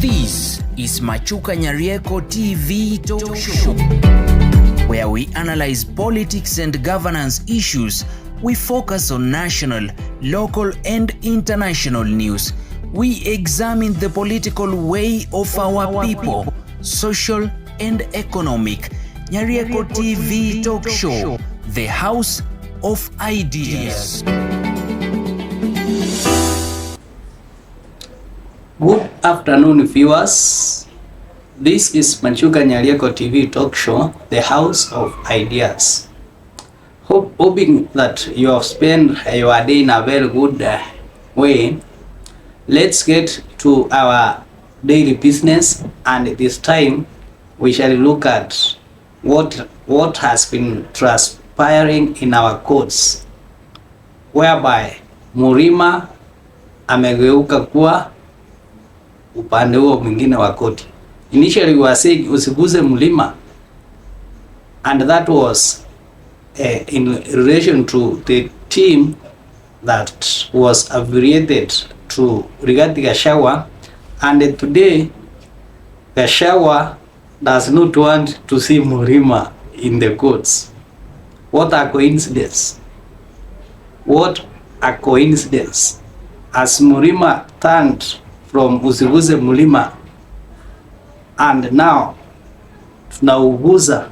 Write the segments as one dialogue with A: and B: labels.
A: This is Machuka Nyarieko TV Talk Show, where we analyze politics and governance issues. We focus on national, local, and international news. We examine the political way of our people, social and economic. Nyarieko TV Talk Show, the house of ideas.
B: Good afternoon, viewers. This is Machuka Nyarieko TV Talk Show, the house of ideas. Hoping that you have spent your day in a very good way. Let's get to our daily business, and this time we shall look at what has been transpiring in our courts, whereby Murima amegeuka kuwa upande huo mwingine wa koti. Initially we were saying usiguze mlima, and that was in relation to the team that was affiliated to Rigathi Gachagua, and today Gachagua does not want to see Murima in the courts. What a coincidence. What a coincidence. As Murima turned from usiguze mlima, and now tunauguza.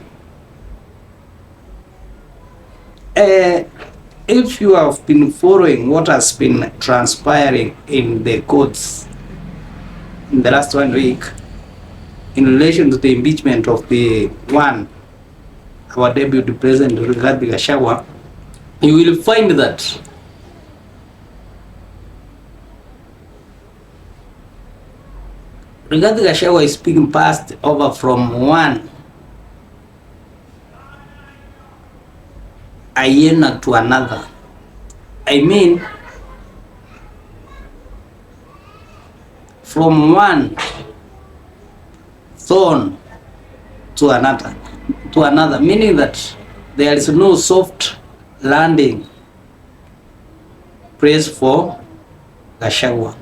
B: If you have been following what has been transpiring in the courts in the last 1 week in relation to the impeachment of our deputy president Rigathi Gachagua, you will find that Rigathi Gachagua is being passed over from one hyena to another. I mean, from one thorn to another, meaning that there is no soft landing place for Gachagua.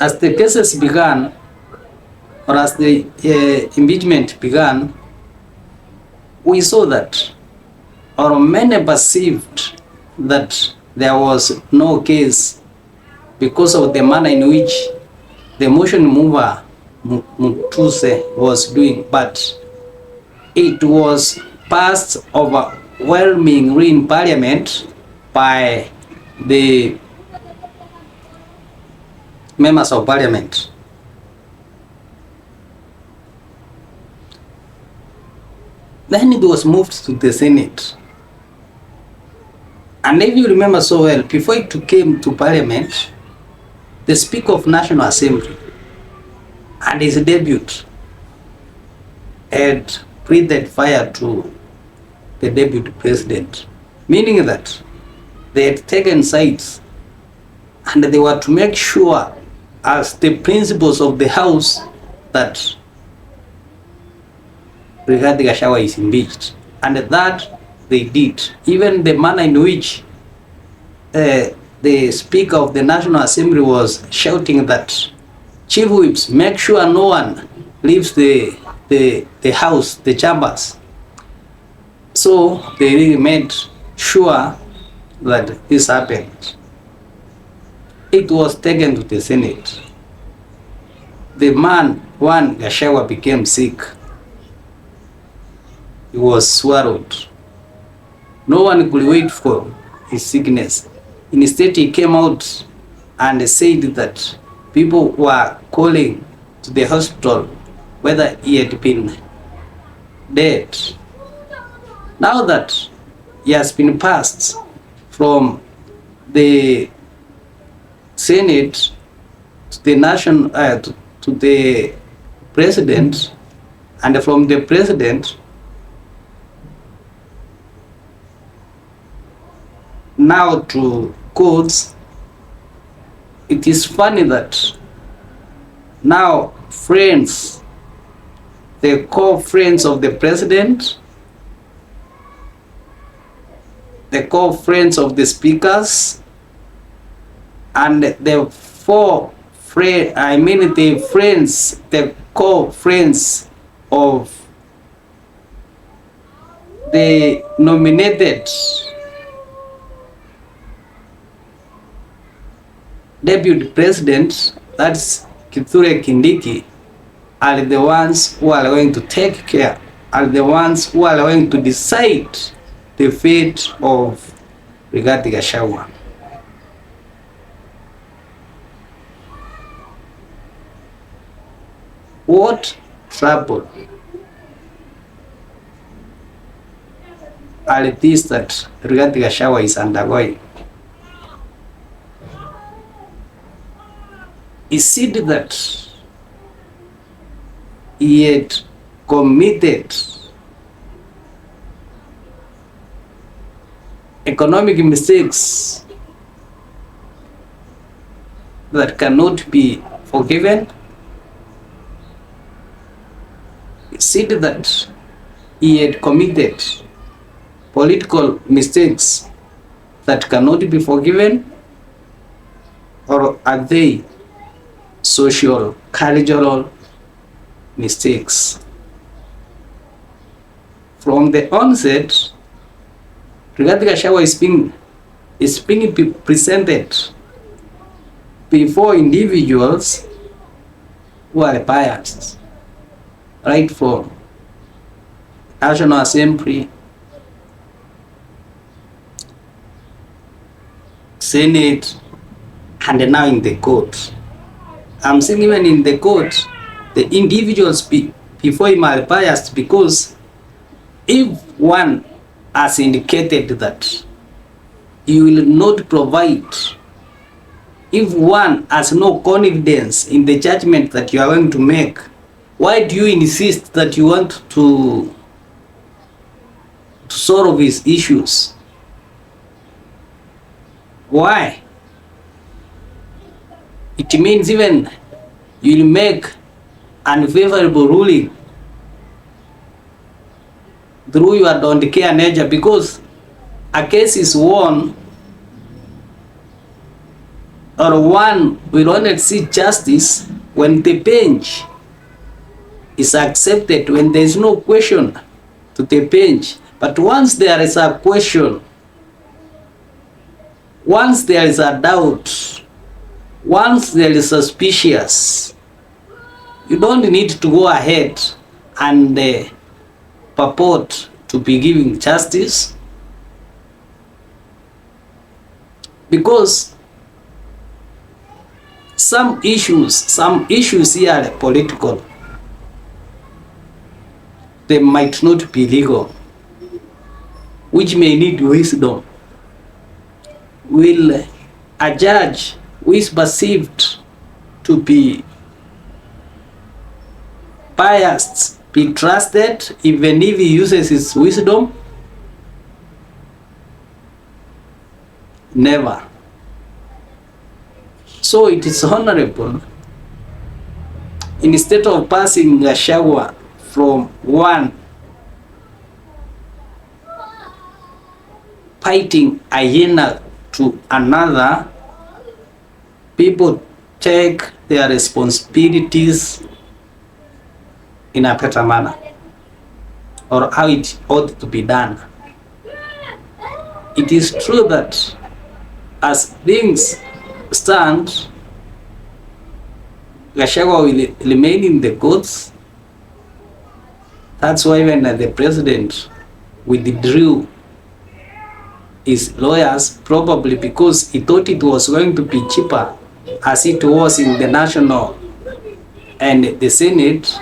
B: As the cases began, or as the impeachment began, we saw that, or many perceived that there was no case because of the manner in which the motion mover Mutuse was doing, but it was passed overwhelmingly in Parliament by the members of Parliament. Then it was moved to the Senate. And if you remember so well, before it came to Parliament, the Speaker of National Assembly and his debut had breathed fire to the Deputy President, meaning that they had taken sides and they were to make sure, as the principals of the House, that Rigathi Gachagua is impeached, and that they did. Even the manner in which the Speaker of the National Assembly was shouting that Chief Whips, make sure no one leaves the House, the chambers. So they really made sure that this happened. It was taken to the Senate. The man, Gachagua, became sick. He was swallowed. No one could wait for his sickness. Instead, he came out and said that people were calling to the hospital whether he had been dead. Now that he has been passed from the Senate to the to the President, and from the President now to courts, it is funny that now friends, they call friends of the President, they call friends of the speakers, and the the core friends of the nominated deputy president, that's Kithure Kindiki, are the ones who are going to take care, are the ones who are going to decide the fate of Rigathi Gachagua. What trouble are these that Rigathi Gachagua is undergoing? Is it that he had committed economic mistakes that cannot be forgiven? Is it that he had committed political mistakes that cannot be forgiven? Or are they social, cultural mistakes? From the onset, Rigathi Gachagua is being presented before individuals who are biased, right from National Assembly, Senate, and now in the court. I'm saying even in the court, the individuals before him are biased, because if one has indicated that you will not provide, if one has no confidence in the judgment that you are going to make, why do you insist that you want to solve his issues? Why? It means even you will make unfavorable ruling through your don't care nature, because a case is won, or one will only see justice when the bench is accepted, when there is no question to the bench. But once there is a question, once there is a doubt, once there is suspicious, you don't need to go ahead and purport to be giving justice, because some issues here are political. They might not be legal, which may need wisdom. Will a judge who is perceived to be biased be trusted even if he uses his wisdom? Never. So it is honorable, instead of passing Gachagua from one fighting hyena to another, people take their responsibilities in a better manner, or how it ought to be done. It is true that as things stand, Gachagua will remain in the courts. That's why even the president withdrew his lawyers, probably because he thought it was going to be cheaper as it was in the National and the Senate.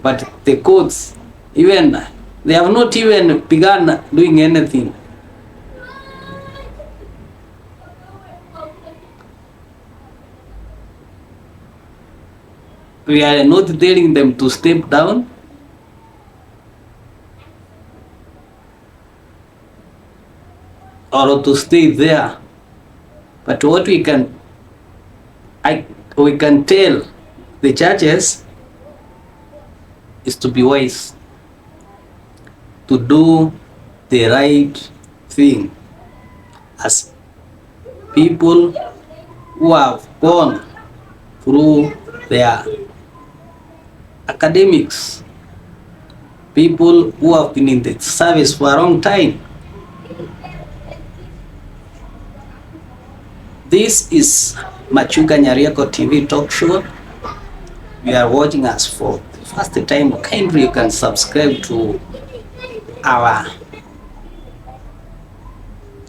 B: But the courts, even they have not even begun doing anything. We are not telling them to step down. Or to stay there. But what we can tell the judges is to be wise, to do the right thing, as people who have gone through their academics, people who have been in the service for a long time. This is Machuka Nyarieko TV talk show. You are watching us for the first time. Kindly you can subscribe to our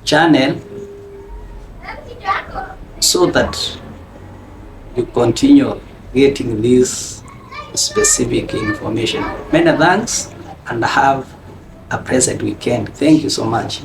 B: channel so that you continue getting this specific information. Many thanks and have a pleasant weekend. Thank you so much.